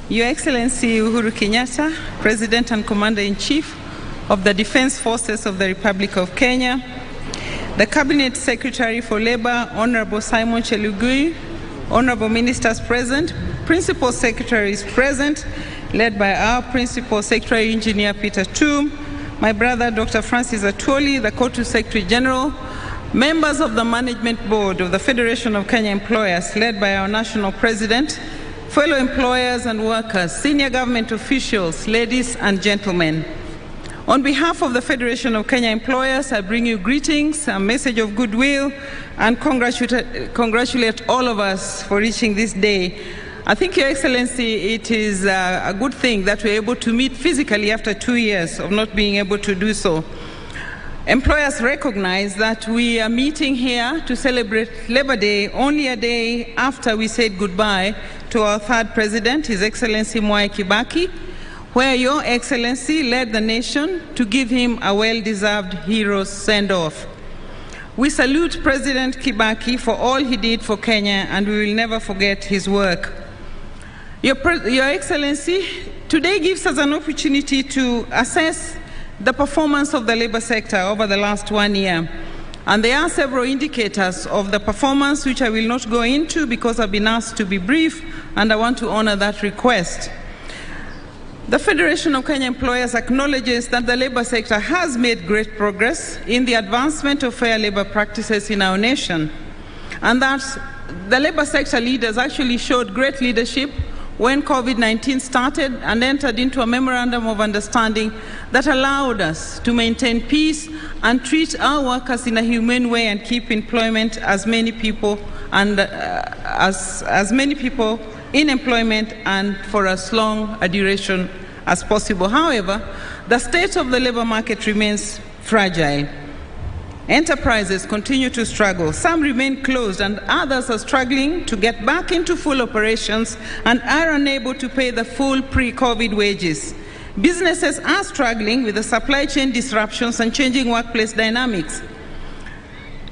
Your Excellency Uhuru Kenyatta, President and Commander-in-Chief of the Defense Forces of the Republic of Kenya, the Cabinet Secretary for Labor, Honorable Simon Chelugui, Honorable Ministers present, Principal Secretaries present, led by our Principal Secretary Engineer Peter Toom, my brother Dr. Francis Atwoli, the COTU Secretary General, members of the Management Board of the Federation of Kenya Employers, led by our National President, fellow employers and workers, senior government officials, ladies and gentlemen. On behalf of the Federation of Kenya Employers, I bring you greetings, a message of goodwill, and congratulate all of us for reaching this day. I think, Your Excellency, it is a good thing that we're able to meet physically after 2 years of not being able to do so. Employers recognize that we are meeting here to celebrate Labor Day only a day after we said goodbye to our third president, His Excellency Mwai Kibaki, where Your Excellency led the nation to give him a well-deserved hero's send-off. We salute President Kibaki for all he did for Kenya, and we will never forget his work. Your Excellency, today gives us an opportunity to assess the performance of the labor sector over the last 1 year. And there are several indicators of the performance which I will not go into because I've been asked to be brief, and I want to honor that request. The Federation of Kenya Employers acknowledges that the labor sector has made great progress in the advancement of fair labor practices in our nation, and that the labor sector leaders actually showed great leadership when COVID-19 started and entered into a memorandum of understanding that allowed us to maintain peace and treat our workers in a humane way and keep employment as many people and as many people in employment and for as long a duration as possible. However, the state of the labor market remains fragile. Enterprises continue to struggle. Some remain closed and others are struggling to get back into full operations and are unable to pay the full pre-COVID wages. Businesses are struggling with the supply chain disruptions and changing workplace dynamics.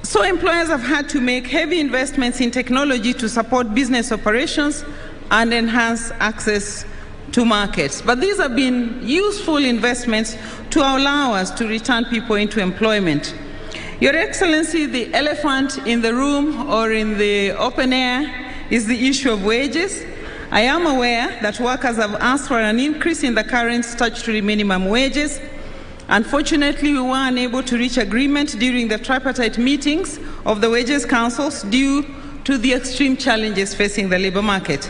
So employers have had to make heavy investments in technology to support business operations and enhance access to markets. But these have been useful investments to allow us to return people into employment. Your Excellency, the elephant in the room or in the open air is the issue of wages. I am aware that workers have asked for an increase in the current statutory minimum wages. Unfortunately, we were unable to reach agreement during the tripartite meetings of the Wages Councils due to the extreme challenges facing the labor market.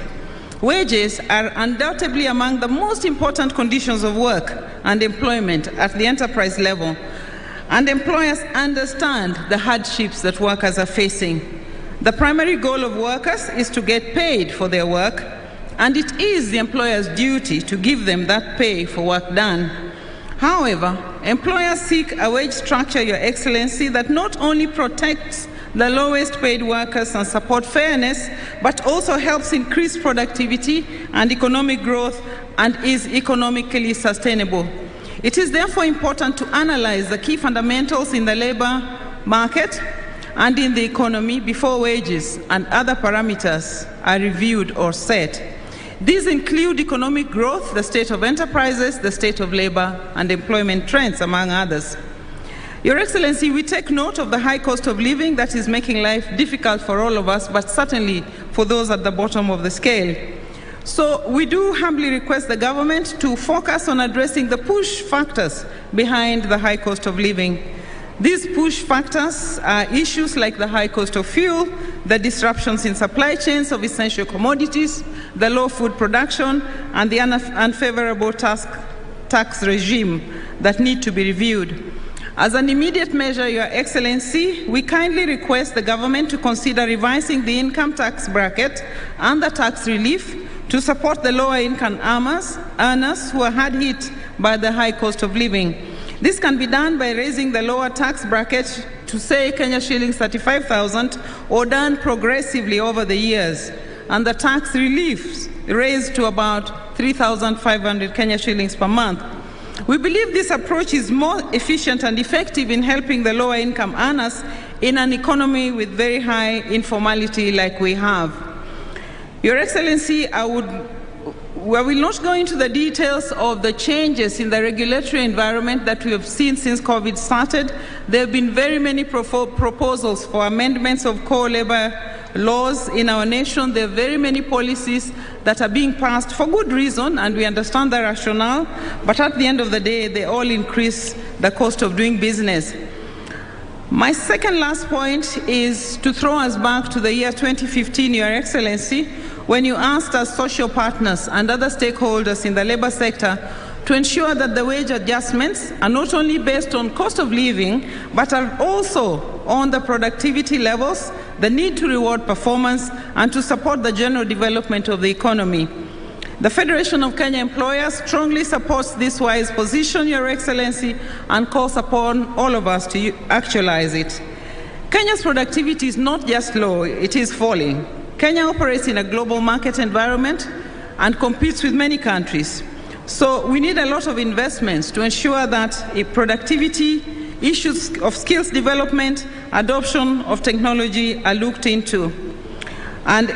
Wages are undoubtedly among the most important conditions of work and employment at the enterprise level, and employers understand the hardships that workers are facing. The primary goal of workers is to get paid for their work, and it is the employer's duty to give them that pay for work done. However, employers seek a wage structure, Your Excellency, that not only protects the lowest paid workers and support fairness, but also helps increase productivity and economic growth and is economically sustainable. It is therefore important to analyze the key fundamentals in the labor market and in the economy before wages and other parameters are reviewed or set. These include economic growth, the state of enterprises, the state of labor, and employment trends, among others. Your Excellency, we take note of the high cost of living that is making life difficult for all of us, but certainly for those at the bottom of the scale. So we do humbly request the government to focus on addressing the push factors behind the high cost of living. These push factors are issues like the high cost of fuel, the disruptions in supply chains of essential commodities, the low food production, and the unfavorable tax regime that need to be reviewed. As an immediate measure, Your Excellency, we kindly request the government to consider revising the income tax bracket and the tax relief to support the lower income earners who are hard hit by the high cost of living. This can be done by raising the lower tax bracket to, say, Kenya shillings 35,000 or done progressively over the years, and the tax reliefs raised to about 3,500 Kenya shillings per month. We believe this approach is more efficient and effective in helping the lower income earners in an economy with very high informality like we have. Your Excellency, I will not go into the details of the changes in the regulatory environment that we have seen since COVID started. There have been very many proposals for amendments of core labor laws in our nation. There are very many policies that are being passed for good reason, and we understand the rationale, but at the end of the day, they all increase the cost of doing business. My second last point is to throw us back to the year 2015, Your Excellency, when you asked us social partners and other stakeholders in the labor sector to ensure that the wage adjustments are not only based on cost of living, but are also on the productivity levels, the need to reward performance, and to support the general development of the economy. The Federation of Kenya Employers strongly supports this wise position, Your Excellency, and calls upon all of us to actualize it. Kenya's productivity is not just low, it is falling. Kenya operates in a global market environment and competes with many countries. So we need a lot of investments to ensure that productivity, issues of skills development, adoption of technology are looked into. And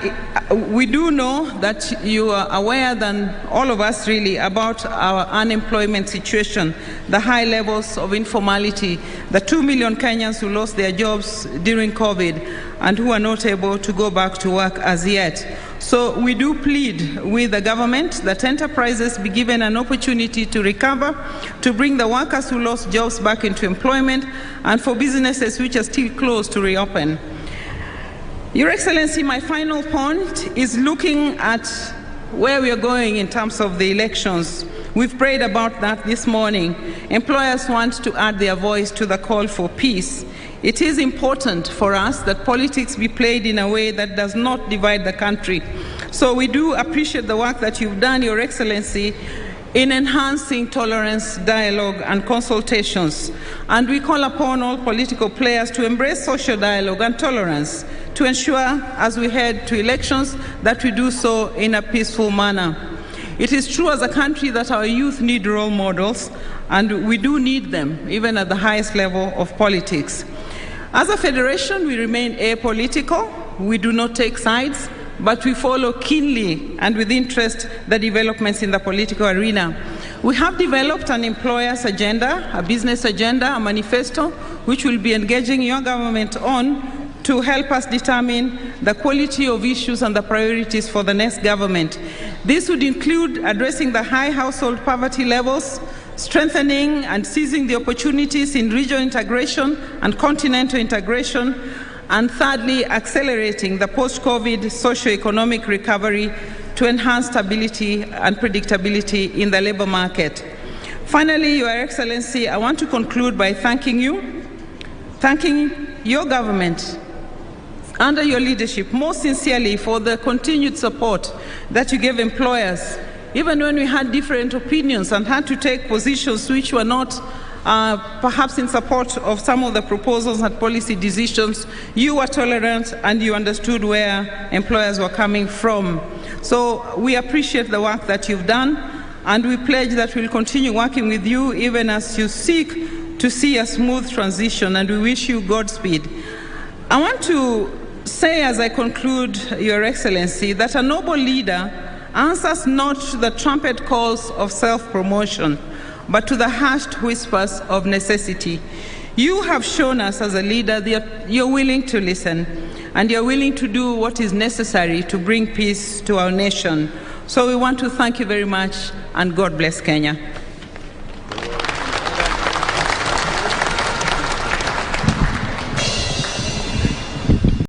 we do know that you are aware than all of us really about our unemployment situation, the high levels of informality, the 2 million Kenyans who lost their jobs during COVID and who are not able to go back to work as yet. So we do plead with the government that enterprises be given an opportunity to recover, to bring the workers who lost jobs back into employment, and for businesses which are still closed to reopen. Your Excellency, my final point is looking at where we are going in terms of the elections. We've prayed about that this morning. Employers want to add their voice to the call for peace. It is important for us that politics be played in a way that does not divide the country. So we do appreciate the work that you've done, Your Excellency, in enhancing tolerance, dialogue, and consultations. And we call upon all political players to embrace social dialogue and tolerance to ensure, as we head to elections, that we do so in a peaceful manner. It is true as a country that our youth need role models, and we do need them, even at the highest level of politics. As a federation, we remain apolitical. We do not take sides, but we follow keenly and with interest the developments in the political arena. We have developed an employer's agenda, a business agenda, a manifesto, which we'll be engaging your government on to help us determine the quality of issues and the priorities for the next government. This would include addressing the high household poverty levels, strengthening and seizing the opportunities in regional integration and continental integration, and thirdly, accelerating the post-COVID socio-economic recovery to enhance stability and predictability in the labor market. Finally, Your Excellency, I want to conclude by thanking your government under your leadership most sincerely for the continued support that you gave employers, even when we had different opinions and had to take positions which were not perhaps in support of some of the proposals and policy decisions. You were tolerant and you understood where employers were coming from. So we appreciate the work that you've done, and we pledge that we'll continue working with you even as you seek to see a smooth transition, and we wish you Godspeed. I want to say as I conclude, Your Excellency, that a noble leader answers not to the trumpet calls of self-promotion, but to the hushed whispers of necessity. You have shown us as a leader that you're willing to listen, and you're willing to do what is necessary to bring peace to our nation. So we want to thank you very much, and God bless Kenya.